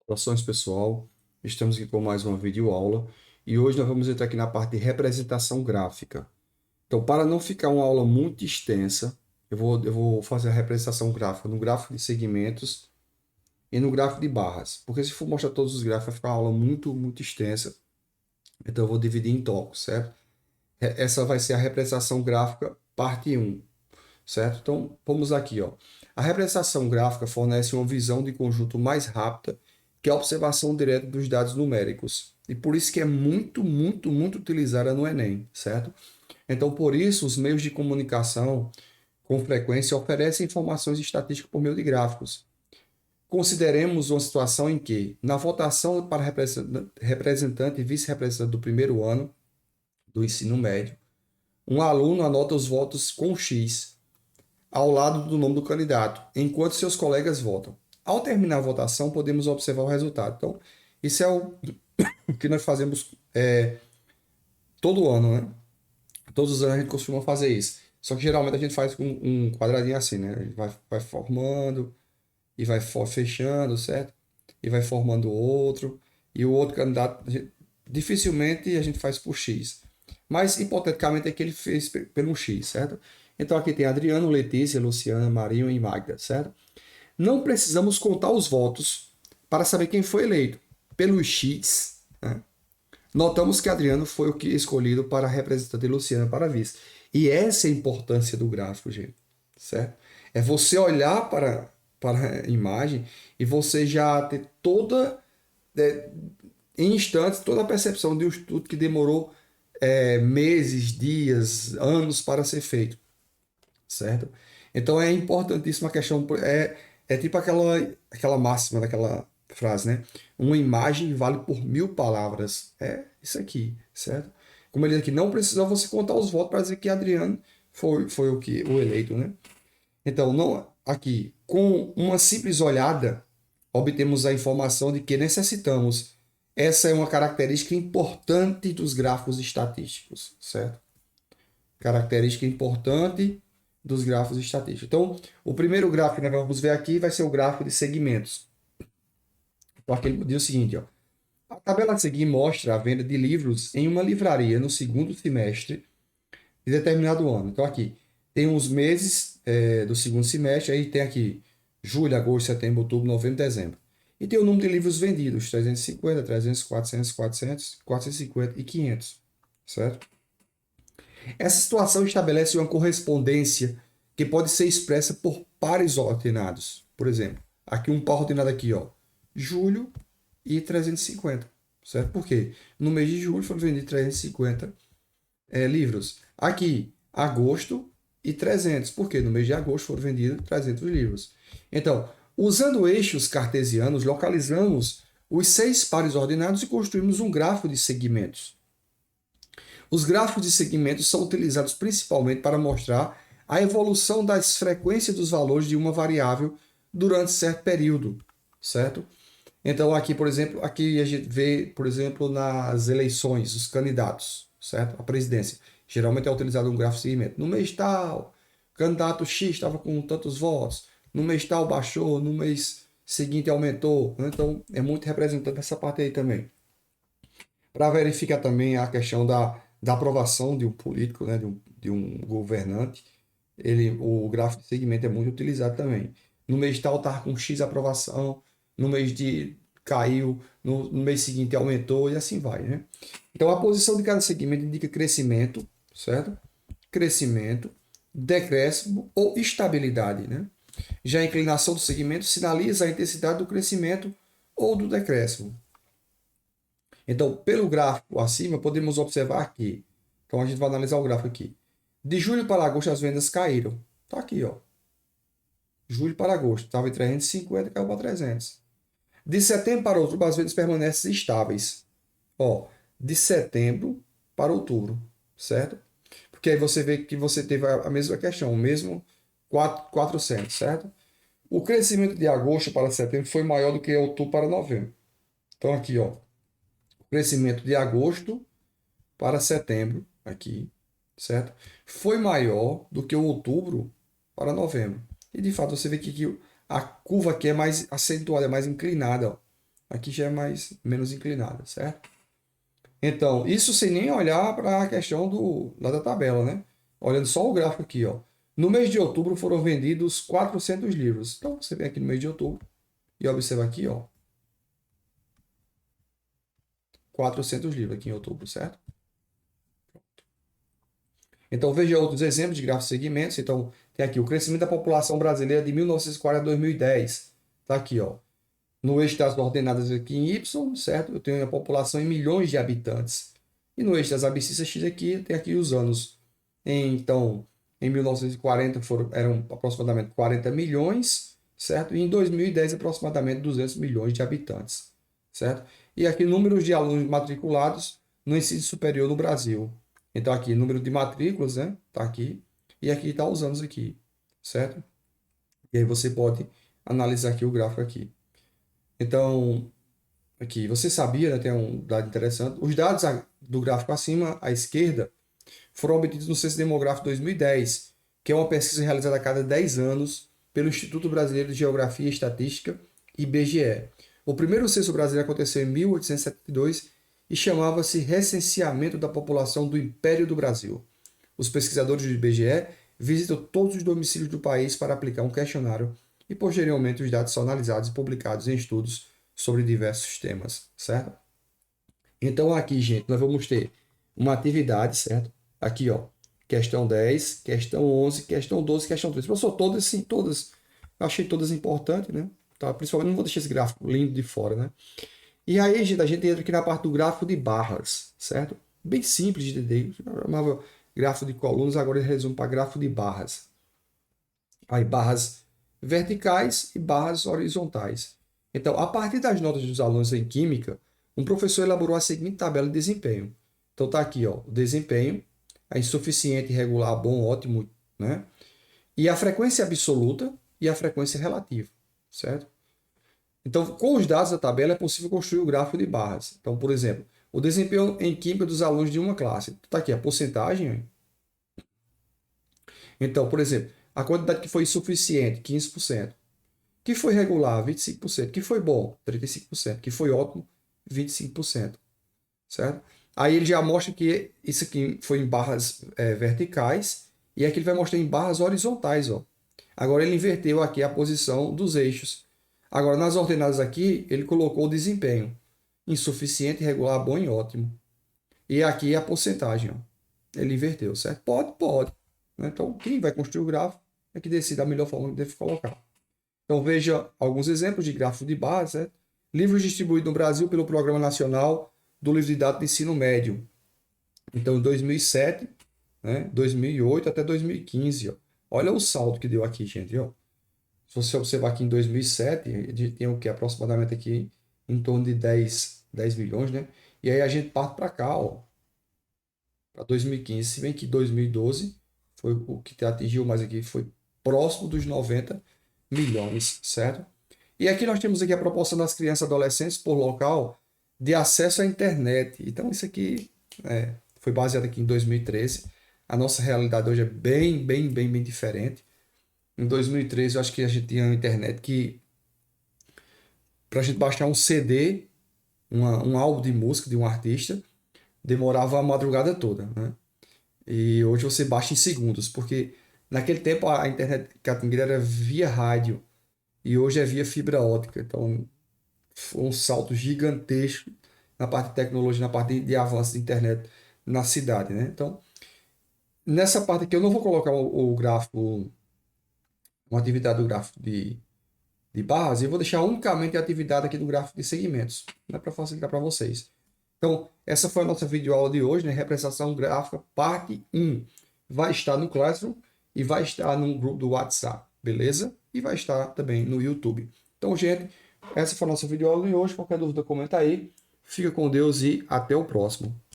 Saudações, pessoal. Estamos aqui com mais uma videoaula e hoje nós vamos entrar aqui na parte de representação gráfica. Então, para não ficar uma aula muito extensa, eu vou fazer a representação gráfica no gráfico de segmentos e no gráfico de barras, porque se for mostrar todos os gráficos vai ficar uma aula muito extensa. Então, eu vou dividir em tópicos, certo? Essa vai ser a representação gráfica parte um, certo? Então, vamos aqui, ó. A representação gráfica fornece uma visão de conjunto mais rápida que a observação direta dos dados numéricos. E por isso que é muito utilizada no Enem, certo? Então, por isso, os meios de comunicação, com frequência, oferecem informações estatísticas por meio de gráficos. Consideremos uma situação em que, na votação para representante e vice-representante do primeiro ano do ensino médio, um aluno anota os votos com X ao lado do nome do candidato, enquanto seus colegas votam. Ao terminar a votação, podemos observar o resultado. Então, isso é o que nós fazemos todo ano, né? Todos os anos a gente costuma fazer isso. Só que geralmente a gente faz com um quadradinho assim, né? A gente vai formando e vai fechando, certo? E vai formando outro. E o outro candidato, dificilmente a gente faz por X. Mas, hipoteticamente, é que ele fez pelo X, certo? Então, aqui tem Adriano, Letícia, Luciana, Marinho e Magda, certo? Não precisamos contar os votos para saber quem foi eleito. Pelo X, né? Notamos que Adriano foi o que escolhido para representante e Luciana para vice. E essa é a importância do gráfico, gente, certo? É você olhar para a imagem e você já ter toda, é, em instantes, toda a percepção de um estudo que demorou meses, dias, anos para ser feito, certo? Então é importantíssima a questão, é tipo aquela máxima daquela frase, né? Uma imagem vale por 1.000 palavras. É isso aqui, certo? Como ele diz aqui, não precisa você contar os votos para dizer que Adriano foi o eleito, né? Então, não, aqui, com uma simples olhada, obtemos a informação de que necessitamos. Essa é uma característica importante dos gráficos estatísticos, certo? Característica importante dos gráficos estatísticos. Então, o primeiro gráfico que nós vamos ver aqui vai ser o gráfico de segmentos. Então, aqui ele diz o seguinte, ó. A tabela a seguir mostra a venda de livros em uma livraria no segundo semestre de determinado ano. Então, aqui tem os meses do segundo semestre, aí tem aqui julho, agosto, setembro, outubro, novembro, dezembro. E tem o número de livros vendidos, 350, 300, 400, 400, 450 e 500, certo? Essa situação estabelece uma correspondência que pode ser expressa por pares ordenados. Por exemplo, aqui um par ordenado aqui, ó, julho e 350, certo? Por quê? No mês de julho foram vendidos 350 livros. Aqui, agosto e 300, porque no mês de agosto foram vendidos 300 livros. Então, usando eixos cartesianos, localizamos os 6 pares ordenados e construímos um gráfico de segmentos. Os gráficos de segmentos são utilizados principalmente para mostrar a evolução das frequências dos valores de uma variável durante certo período, certo? Então aqui, por exemplo, aqui a gente vê, por exemplo, nas eleições, os candidatos, certo? A presidência. Geralmente é utilizado um gráfico de segmento. No mês tal, candidato X estava com tantos votos, no mês tal baixou, no mês seguinte aumentou. Então é muito representante essa parte aí também. Para verificar também a questão da aprovação de um político, né, de um governante, o gráfico de segmento é muito utilizado também. No mês tal estava com X aprovação, no mês de caiu, no mês seguinte aumentou e assim vai, né? Então a posição de cada segmento indica crescimento, certo? Crescimento, decréscimo ou estabilidade, né? Já a inclinação do segmento sinaliza a intensidade do crescimento ou do decréscimo. Então, pelo gráfico acima, podemos observar que, então a gente vai analisar o gráfico aqui. De julho para agosto as vendas caíram. Tá aqui, ó. Julho para agosto, estava em 350, caiu para 300. De setembro para outubro as vendas permanecem estáveis. Ó, de setembro para outubro, certo? Porque aí você vê que você teve a mesma questão, o mesmo 400, certo? O crescimento de agosto para setembro foi maior do que outubro para novembro. Então aqui, ó, o crescimento de agosto para setembro, aqui, certo? Foi maior do que o outubro para novembro. E de fato você vê que a curva aqui é mais acentuada, é mais inclinada, ó, Aqui já é menos inclinada, certo? Então, isso sem nem olhar para a questão lá da tabela, né? Olhando só o gráfico aqui, ó. No mês de outubro foram vendidos 400 livros. Então, você vem aqui no mês de outubro e observa aqui, ó, 400 livros aqui em outubro, certo? Então, veja outros exemplos de gráficos de segmentos. Então, tem aqui o crescimento da população brasileira de 1940 a 2010. Tá aqui, ó. No eixo das ordenadas aqui em Y, certo? Eu tenho a população em milhões de habitantes. E no eixo das abscissas X aqui, tem aqui os anos. Então, em 1940 eram aproximadamente 40 milhões, certo? E em 2010, aproximadamente 200 milhões de habitantes, certo? E aqui, números de alunos matriculados no ensino superior no Brasil. Então, aqui, número de matrículas, né? Tá aqui. E aqui está os anos aqui, certo? E aí você pode analisar aqui o gráfico aqui. Então, aqui, você sabia, né, tem um dado interessante, os dados do gráfico acima, à esquerda, foram obtidos no Censo Demográfico 2010, que é uma pesquisa realizada a cada 10 anos pelo Instituto Brasileiro de Geografia e Estatística, IBGE. O primeiro censo brasileiro aconteceu em 1872 e chamava-se Recenseamento da População do Império do Brasil. Os pesquisadores do IBGE visitam todos os domicílios do país para aplicar um questionário e, posteriormente, os dados são analisados e publicados em estudos sobre diversos temas, certo? Então, aqui, gente, nós vamos ter uma atividade, certo? Aqui, ó, questão 10, questão 11, questão 12, questão 13. Professor, todas, sim, todas. Eu achei todas importantes, né? Tá? Principalmente, não vou deixar esse gráfico lindo de fora, né? E aí, gente, a gente entra aqui na parte do gráfico de barras, certo? Bem simples de entender. Eu chamava gráfico de colunas, agora ele resume para gráfico de barras. Aí, barras verticais e barras horizontais. Então, a partir das notas dos alunos em química, um professor elaborou a seguinte tabela de desempenho. Então, tá aqui, ó, o desempenho, a insuficiente, irregular, bom, ótimo, né? E a frequência absoluta e a frequência relativa, certo? Então, com os dados da tabela, é possível construir o gráfico de barras. Então, por exemplo, o desempenho em química dos alunos de uma classe. Está aqui a porcentagem. Então, por exemplo, a quantidade que foi insuficiente, 15%. Que foi regular, 25%. Que foi bom, 35%. Que foi ótimo, 25%. Certo? Aí ele já mostra que isso aqui foi em barras verticais e aqui ele vai mostrar em barras horizontais. Ó. Agora ele inverteu aqui a posição dos eixos. Agora nas ordenadas aqui ele colocou o desempenho. Insuficiente, irregular, bom e ótimo. E aqui a porcentagem. Ó. Ele inverteu, certo? Pode, pode. Né? Então quem vai construir o gráfico é que decide a melhor forma que deve colocar. Então veja alguns exemplos de gráfico de barras. Certo? Livros distribuídos no Brasil pelo Programa Nacional do Livro didático de Ensino Médio. Então, em 2007, né, 2008 até 2015. Ó. Olha o saldo que deu aqui, gente. Ó. Se você observar aqui em 2007, a gente tem o que? Aproximadamente aqui em torno de 10 milhões, né? E aí a gente parte para cá, ó, para 2015. Se bem que 2012 foi o que atingiu mais aqui, foi próximo dos 90 milhões, certo? E aqui nós temos aqui a proporção das crianças e adolescentes por local de acesso à internet. Então, isso aqui foi baseado aqui em 2013. A nossa realidade hoje é bem diferente. Em 2013, eu acho que a gente tinha uma internet que, para a gente baixar um CD, um álbum de música de um artista, demorava a madrugada toda, né? E hoje você baixa em segundos, porque naquele tempo a internet catingueira era via rádio e hoje é via fibra ótica. Então, foi um salto gigantesco na parte de tecnologia, na parte de avanço de internet na cidade, né? Então, nessa parte aqui eu não vou colocar o gráfico, uma atividade do gráfico de barras, eu vou deixar unicamente a atividade aqui do gráfico de segmentos, né, para facilitar para vocês. Então, essa foi a nossa videoaula de hoje, né? Representação gráfica, parte 1. Vai estar no Classroom e vai estar no grupo do WhatsApp, beleza? E vai estar também no YouTube. Então, gente, essa foi a nossa videoaula de hoje. Qualquer dúvida, comenta aí. Fica com Deus e até o próximo.